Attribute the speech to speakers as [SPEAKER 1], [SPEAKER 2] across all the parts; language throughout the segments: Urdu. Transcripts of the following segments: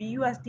[SPEAKER 1] BUST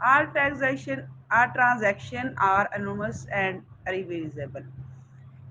[SPEAKER 1] All transaction are anonymous and irreversible।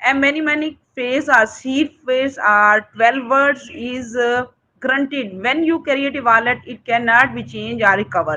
[SPEAKER 1] And many phrase or seed phrase are 12 words is granted when you create a wallet it cannot be changed or recover।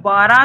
[SPEAKER 1] 12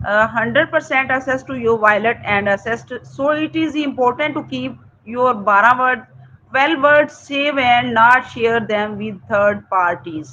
[SPEAKER 1] 100% access to your wallet and access to, so it is important to keep your 12 word 12 words save and not share them with third parties।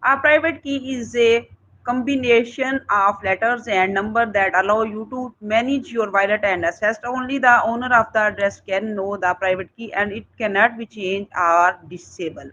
[SPEAKER 1] A private key is a combination of letters and number that allow you to manage your wallet and access. Only the owner of the address can know the private key and it cannot be changed or disabled।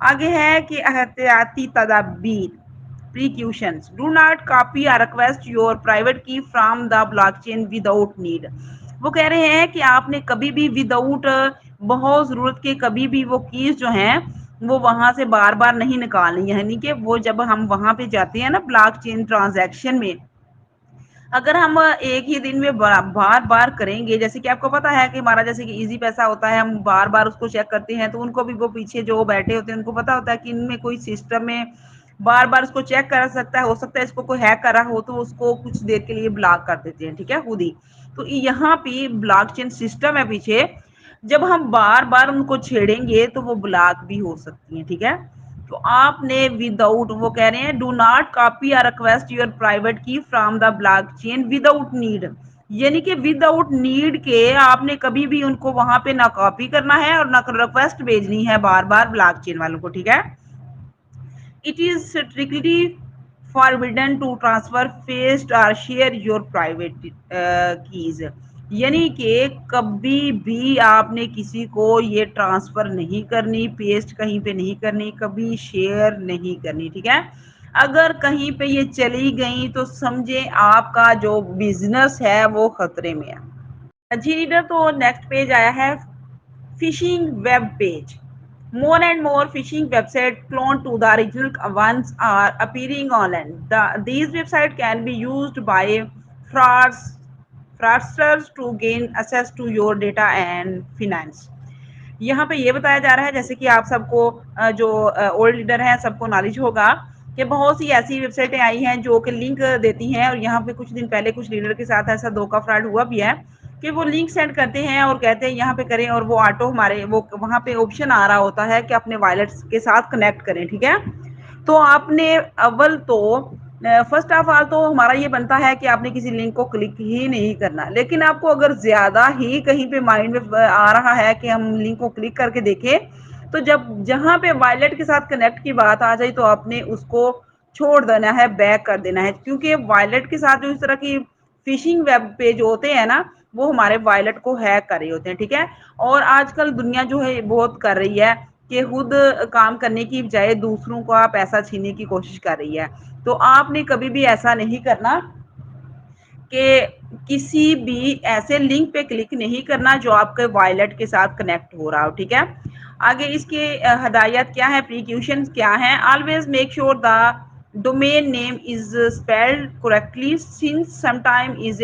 [SPEAKER 1] آگے ہے کہ احتیاطی تدابیر precautions. Do not copy or request your private key from the blockchain without need. وہ کہہ رہے ہیں کہ آپ نے کبھی بھی وداؤٹ بہت ضرورت کے کبھی بھی وہ کیز جو ہیں وہ وہاں سے بار بار نہیں نکالنی، یعنی کہ وہ جب ہم وہاں پہ جاتے ہیں نا بلاک چین ٹرانزیکشن میں، اگر ہم ایک ہی دن میں بار بار کریں گے، جیسے کہ آپ کو پتا ہے کہ ہمارا جیسے کہ ایزی پیسہ ہوتا ہے، ہم بار بار اس کو چیک کرتے ہیں، تو ان کو بھی وہ پیچھے جو بیٹھے ہوتے ہیں ان کو پتا ہوتا ہے کہ ان میں کوئی سسٹم میں بار بار اس کو چیک کر سکتا ہے، ہو سکتا ہے اس کو کوئی ہیک کر رہا ہو تو اس کو کچھ دیر کے لیے بلاک کر دیتے ہیں، ٹھیک ہے، خود ہی۔ تو یہاں پہ بلاک چین سسٹم ہے پیچھے، جب ہم بار بار ان کو چھیڑیں گے تو وہ بلاک بھی ہو سکتی ہیں، ٹھیک ہے۔ تو آپ نے وداؤٹ، وہ کہہ رہے ہیں ڈو ناٹ کاپی اور request your private key from the block chain without need, یعنی کہ وداؤٹ نیڈ کے آپ نے کبھی بھی ان کو وہاں پہ نہ کاپی کرنا ہے اور نہ ریکویسٹ بھیجنی ہے بار بار بلاک چین والوں کو، ٹھیک ہے۔ It is strictly forbidden to transfer, paste or share your private keys. یعنی کہ کبھی بھی آپ نے کسی کو یہ ٹرانسفر نہیں کرنی، پیسٹ کہیں پہ نہیں کرنی، کبھی شیئر نہیں کرنی، ٹھیک ہے۔ اگر کہیں پہ یہ چلی گئیں تو سمجھیں آپ کا جو بزنس ہے وہ خطرے میں ہے۔ جی لیڈر، تو نیکسٹ پیج آیا ہے phishing web page. More and more phishing websites clone to the original ones are appearing online. These websites can be used by fraudsters to gain access to your data and finance. یہاں پہ یہ بتایا جا رہا ہے، جیسے کہ آپ سب کو جو اولڈ لیڈر ہیں سب کو نالج ہوگا کہ بہت سی ایسی ویب سائٹیں آئی ہیں جو کہ لنک دیتی ہیں، اور یہاں پہ کچھ دن پہلے کچھ لیڈر کے ساتھ ایسا دھوکہ فراڈ ہوا بھی ہے کہ وہ لنک سینڈ کرتے ہیں اور کہتے ہیں یہاں پہ کریں، اور وہ آٹو ہمارے وہ وہاں پہ آپشن آ رہا ہوتا ہے کہ اپنے وائلٹس کے ساتھ کنیکٹ کریں، ٹھیک ہے۔ تو آپ نے اول تو فرسٹ آف آل تو ہمارا یہ بنتا ہے کہ آپ نے کسی لنک کو کلک ہی نہیں کرنا، لیکن آپ کو اگر زیادہ ہی کہیں پہ مائنڈ میں آ رہا ہے کہ ہم لنک کو کلک کر کے دیکھیں، تو جہاں پہ وائلٹ کے ساتھ کنیکٹ کی بات آ جائے تو آپ نے اس کو چھوڑ دینا ہے، بیک کر دینا ہے، کیونکہ وائلٹ کے ساتھ جو اس طرح کی فشنگ ویب پیج ہوتے ہیں نا وہ ہمارے وائلٹ کو ہیک کر رہے ہوتے ہیں، ٹھیک ہے۔ اور آج کل دنیا جو ہے بہت کر رہی ہے کہ خود کام کرنے کی بجائے دوسروں کا پیسہ چھیننے کی کوشش کر رہی ہے، تو آپ نے کبھی بھی ایسا نہیں کرنا کہ کسی بھی ایسے لنک پہ کلک نہیں کرنا جو آپ کے وائلٹ کے ساتھ کنیکٹ ہو رہا ہو، ٹھیک ہے۔ آگے اس کے ہدایت کیا ہے، پریکاشنز کیا ہیں، always make sure the domain name is spelled correctly since sometime is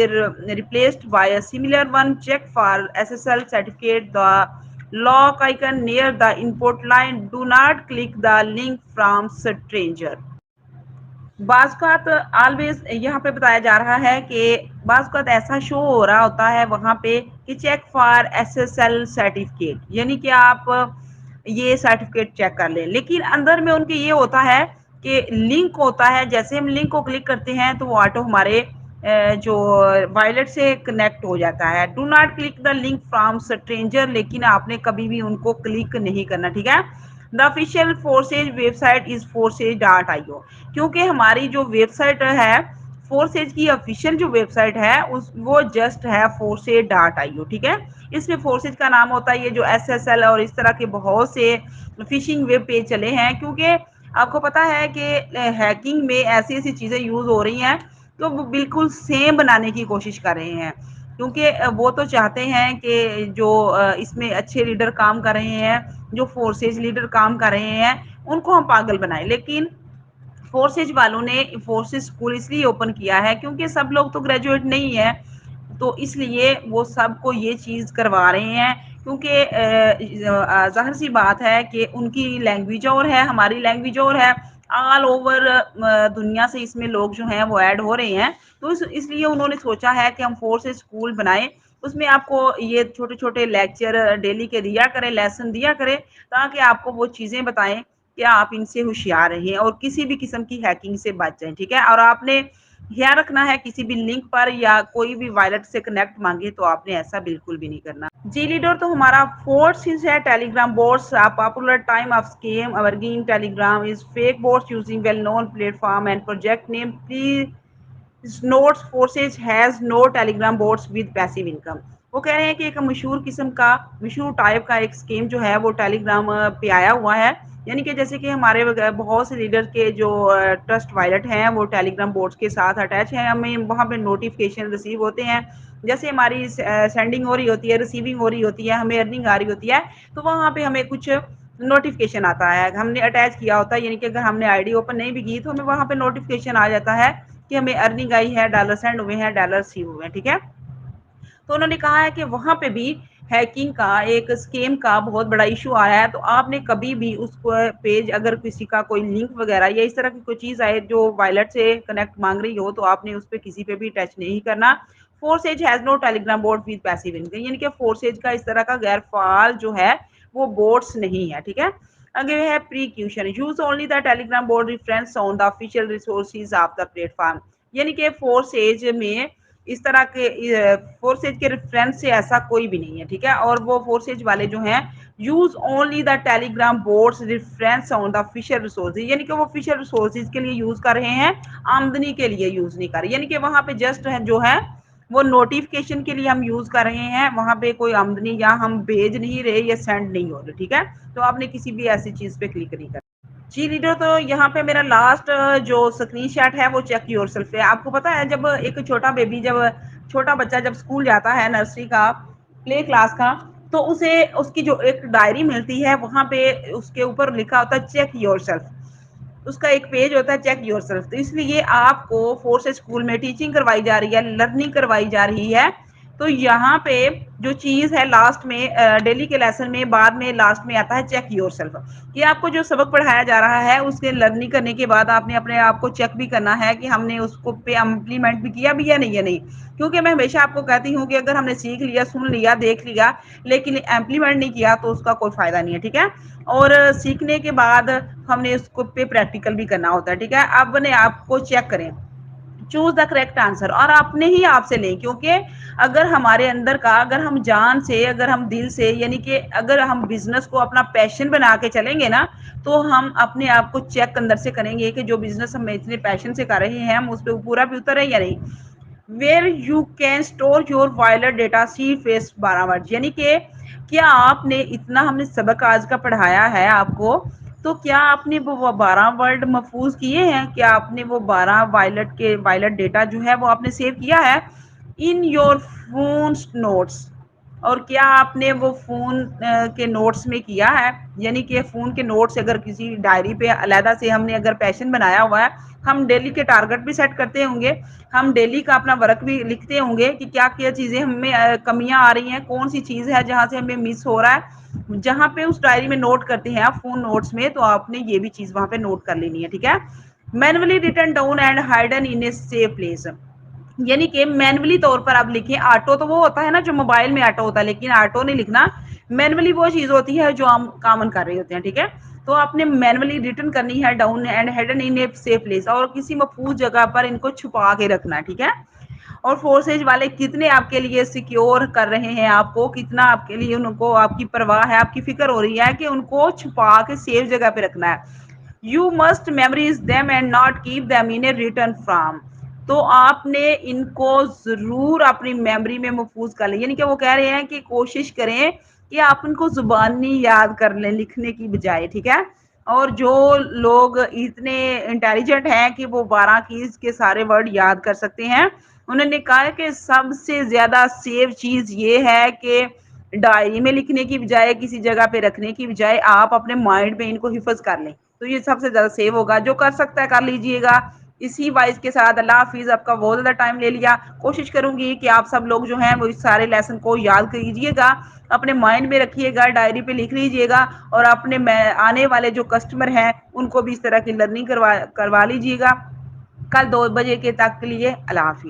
[SPEAKER 1] replaced by a similar one. Check for SSL certificate, the lock icon near the input line. Do not click the link from stranger. بعض اوقات آلویز یہاں پہ بتایا جا رہا ہے کہ بعض اوقات ایسا شو ہو رہا ہوتا ہے وہاں پہ کہ check for S S L certificate, یعنی کہ آپ یہ سرٹیفکیٹ چیک کر لیں، لیکن اندر میں ان کے یہ ہوتا ہے کہ لنک ہوتا ہے، جیسے ہم لنک کو کلک کرتے ہیں تو وہ آٹو ہمارے جو وائلٹ سے کنیکٹ ہو جاتا ہے۔ Do not click the link from stranger, لیکن آپ نے کبھی بھی ان کو کلک نہیں کرنا، ٹھیک ہے۔ The official forces website is forces.io، کیونکہ ہماری جو ویب سائٹ ہے فورسز کی آفیشیل جو ویب سائٹ ہے وہ جسٹ ہے forces.io، ٹھیک ہے۔ اس میں فورسز کا نام ہوتا ہے، یہ جو ایس ایس ایل اور اس طرح کے بہت سے فشنگ ویب پیج چلے ہیں، کیونکہ آپ کو پتا ہے کہ ہیکنگ میں ایسی ایسی چیزیں یوز ہو رہی ہیں تو وہ بالکل سیم بنانے کی کوشش کر رہے ہیں، کیونکہ وہ تو چاہتے ہیں کہ جو اس میں اچھے لیڈر کام کر رہے ہیں، جو فورسز لیڈر کام کر رہے ہیں ان کو ہم پاگل بنائیں۔ لیکن فورسز والوں نے فورسز اسکول اس لیے اوپن کیا ہے کیونکہ سب لوگ تو گریجویٹ نہیں ہے، تو اس لیے وہ سب کو یہ چیز کروا رہے ہیں، کیونکہ ظاہر سی بات ہے کہ ان کی لینگویج اور ہے، ہماری لینگویج اور ہے، آل اوور دنیا سے اس میں لوگ جو ہیں وہ ایڈ ہو رہے ہیں، تو اس لیے انہوں نے سوچا ہے کہ ہم فورسز اسکول بنائیں، اس میں آپ کو یہ چھوٹے چھوٹے لیکچر ڈیلی کے دیا کریں، لیسن دیا کریں، تاکہ آپ کو وہ چیزیں بتائیں کہ آپ ان سے ہوشیار رہیں اور کسی بھی قسم کی ہیکنگ سے بچ جائیں، ٹھیک ہے۔ اور آپ نے خیال رکھنا ہے کسی بھی لنک پر یا کوئی بھی وائلٹ سے کنیکٹ مانگے تو آپ نے ایسا بالکل بھی نہیں کرنا۔ جی لیڈر، تو ہمارا فورتھ چیز ہے Telegram bots, popular time of scheme اورگین Telegram is fake bots using well known platform and project name please notes Forsage has no Telegram bots with passive income. وہ کہہ رہے ہیں کہ ایک مشہور ٹائپ کا ایک اسکیم جو ہے وہ ٹیلی گرام پہ آیا ہوا ہے، یعنی کہ جیسے کہ ہمارے بہت سے لیڈر کے جو ٹرسٹ وائلٹ ہیں وہ ٹیلی گرام بورڈز کے ساتھ اٹیچ ہیں، ہمیں وہاں پہ نوٹیفکیشن ریسیو ہوتے ہیں، جیسے ہماری سینڈنگ ہو رہی ہوتی ہے، ریسیونگ ہو رہی ہوتی ہے، ہمیں ارننگ آ رہی ہوتی ہے، تو وہاں پہ ہمیں کچھ نوٹیفکیشن آتا ہے، ہم نے اٹیچ کیا ہوتا ہے، یعنی کہ اگر ہم نے آئی ڈی اوپن نہیں بھی کی تو ہمیں وہاں پہ نوٹیفکیشن آ جاتا ہے کہ ہمیں ارننگ آئی ہے، ڈالر سینڈ ہوئے ہیں، ڈالر ریسیو ہوئے ہیں، ٹھیک ہے۔ تو انہوں نے کہا ہے کہ وہاں پہ بھی ہیکنگ کا ایک اسکیم کا بہت بڑا ایشو آیا ہے، تو آپ نے کبھی بھی اس پیج اگر کسی کا کوئی لنک وغیرہ یا اس طرح کی کوئی چیز آئے جو وائلٹ سے کنیکٹ مانگ رہی ہو، تو آپ نے اس پہ کسی پہ بھی ٹچ نہیں کرنا۔ Forsage has no Telegram board with passive income, یعنی کہ فورسیج کا اس طرح کا غیر فعال جو ہے وہ بورڈس نہیں ہے، ٹھیک ہے۔ اگے ہے precaution, use only the Telegram board reference on the official resources of the platform, یعنی کہ فورسیج میں اس طرح کے فورسیج کے ریفرنس سے ایسا کوئی بھی نہیں ہے، ٹھیک ہے۔ اور وہ فورسیج والے جو ہیں use only the Telegram boards reference on the فشر ریسورسز، یعنی کہ وہ فشر ریسورسز کے لیے یوز کر رہے ہیں، آمدنی کے لیے یوز نہیں کر رہے، یعنی کہ وہاں پہ جسٹ جو ہے وہ نوٹیفکیشن کے لیے ہم یوز کر رہے ہیں، وہاں پہ کوئی آمدنی یا ہم بھیج نہیں رہے یا سینڈ نہیں ہو رہے، ٹھیک ہے۔ تو آپ نے کسی بھی ایسی چیز پہ کلک نہیں کرنا۔ جی لیڈر، تو یہاں پہ میرا لاسٹ جو اسکرین شاٹ ہے وہ چیک یور سیلف ہے۔ آپ کو پتا ہے جب ایک چھوٹا بچہ جب اسکول جاتا ہے، نرسری کا، پلے کلاس کا، تو اسے اس کی جو ایک ڈائری ملتی ہے وہاں پہ اس کے اوپر لکھا ہوتا ہے چیک یور سیلف، اس کا ایک پیج ہوتا ہے چیک یور سیلف۔ تو اس لیے آپ کو فورس اسکول میں ٹیچنگ کروائی جا رہی ہے، لرننگ کروائی جا رہی ہے، تو یہاں پہ جو چیز ہے لاسٹ میں ڈیلی کے لیسن میں بعد میں لاسٹ میں آتا ہے چیک یور سیلف، کہ آپ کو جو سبق پڑھایا جا رہا ہے اس کے لرننگ کرنے کے بعد آپ نے اپنے آپ کو چیک بھی کرنا ہے کہ ہم نے اس کو پہ امپلیمنٹ بھی کیا بھی یا نہیں ہے نہیں، کیونکہ میں ہمیشہ آپ کو کہتی ہوں کہ اگر ہم نے سیکھ لیا، سن لیا، دیکھ لیا لیکن امپلیمنٹ نہیں کیا تو اس کا کوئی فائدہ نہیں ہے، ٹھیک ہے۔ اور سیکھنے کے بعد ہم نے اس کو پہ پریکٹیکل بھی کرنا ہوتا ہے، ٹھیک ہے۔ اب اپنے آپ کو چیک کریں، چوز دا کریکٹ آنسر، اور اپنے ہی آپ سے لیں، کیونکہ اگر ہمارے اندر کا اگر ہم جان سے، اگر ہم دل سے، یعنی کہ اگر ہم بزنس کو اپنا پیشن بنا کے چلیں گے نا، تو ہم اپنے آپ کو چیک اندر سے کریں گے کہ جو بزنس ہم اتنے پیشن سے کر رہے ہیں ہم اس پہ پورا بھی اتر ہے یا نہیں۔ Where you can store your wallet data seed phrase 12 word, یعنی کہ کیا آپ نے اتنا ہم نے سبق آج کا پڑھایا ہے آپ کو، تو کیا آپ نے وہ 12 ورڈ محفوظ کیے ہیں؟ کیا آپ نے وہ 12 وائلٹ ڈیٹا جو ہے وہ آپ نے سیو کیا ہے ان یور فون نوٹس؟ اور کیا آپ نے وہ فون کے نوٹس میں کیا ہے، یعنی کہ فون کے نوٹس اگر کسی ڈائری پہ علیحدہ سے ہم نے اگر پیشن بنایا ہوا ہے، ہم ڈیلی کے ٹارگٹ بھی سیٹ کرتے ہوں گے، ہم ڈیلی کا اپنا ورک بھی لکھتے ہوں گے کہ کیا کیا چیزیں ہمیں کمیاں آ رہی ہیں، کون سی چیز ہے جہاں سے ہمیں مس ہو رہا ہے، جہاں پہ اس ڈائری میں نوٹ کرتے ہیں آپ فون نوٹس میں، تو آپ نے یہ بھی چیز وہاں پہ نوٹ کر لینی ہے، ٹھیک ہے۔ Manually written down and hidden in a safe place, یعنی کہ مینولی طور پر آپ لکھیں، آٹو تو وہ ہوتا ہے نا جو موبائل میں آٹو ہوتا ہے، لیکن آٹو نہیں لکھنا، مینولی وہ چیز ہوتی ہے جو ہم کامن کر رہے ہوتے ہیں، ٹھیک ہے۔ تو آپ نے مینولی ریٹن کرنی ہے down and hidden in a safe place, اور کسی محفوظ جگہ پر ان کو چھپا کے رکھنا ہے، ٹھیک ہے۔ اور فورسیج والے کتنے آپ کے لیے سیکیور کر رہے ہیں آپ کو، کتنا آپ کے لیے ان کو آپ کی پرواہ ہے، آپ کی فکر ہو رہی ہے کہ ان کو چھپا کے سیف جگہ پہ رکھنا ہے۔ You must memories them and not keep them in a written from, تو آپ نے ان کو ضرور اپنی میموری میں محفوظ کر لیں، یعنی کہ وہ کہہ رہے ہیں کہ کوشش کریں کہ آپ ان کو زبانی یاد کر لیں لکھنے کی بجائے، ٹھیک ہے۔ اور جو لوگ اتنے انٹیلیجنٹ ہیں کہ وہ 12 کیز کے سارے ورڈ یاد کر سکتے ہیں، انہوں نے کہا کہ سب سے زیادہ سیف چیز یہ ہے کہ ڈائری میں لکھنے کی بجائے، کسی جگہ پہ رکھنے کی بجائے، آپ اپنے مائنڈ میں ان کو حفظ کر لیں، تو یہ سب سے زیادہ سیو ہوگا۔ جو کر سکتا ہے کر لیجئے گا۔ اسی وائس کے ساتھ اللہ حافظ، آپ کا بہت زیادہ ٹائم لے لیا، کوشش کروں گی کہ آپ سب لوگ جو ہیں وہ اس سارے لیسن کو یاد کیجئے گا، اپنے مائنڈ میں رکھیے گا، ڈائری پہ لکھ لیجئے گا، اور اپنے آنے والے جو کسٹمر ہیں ان کو بھی اس طرح کی لرننگ کروا لیجئے گا۔ کل 2 بجے کے تک کے لیے اللہ حافظ۔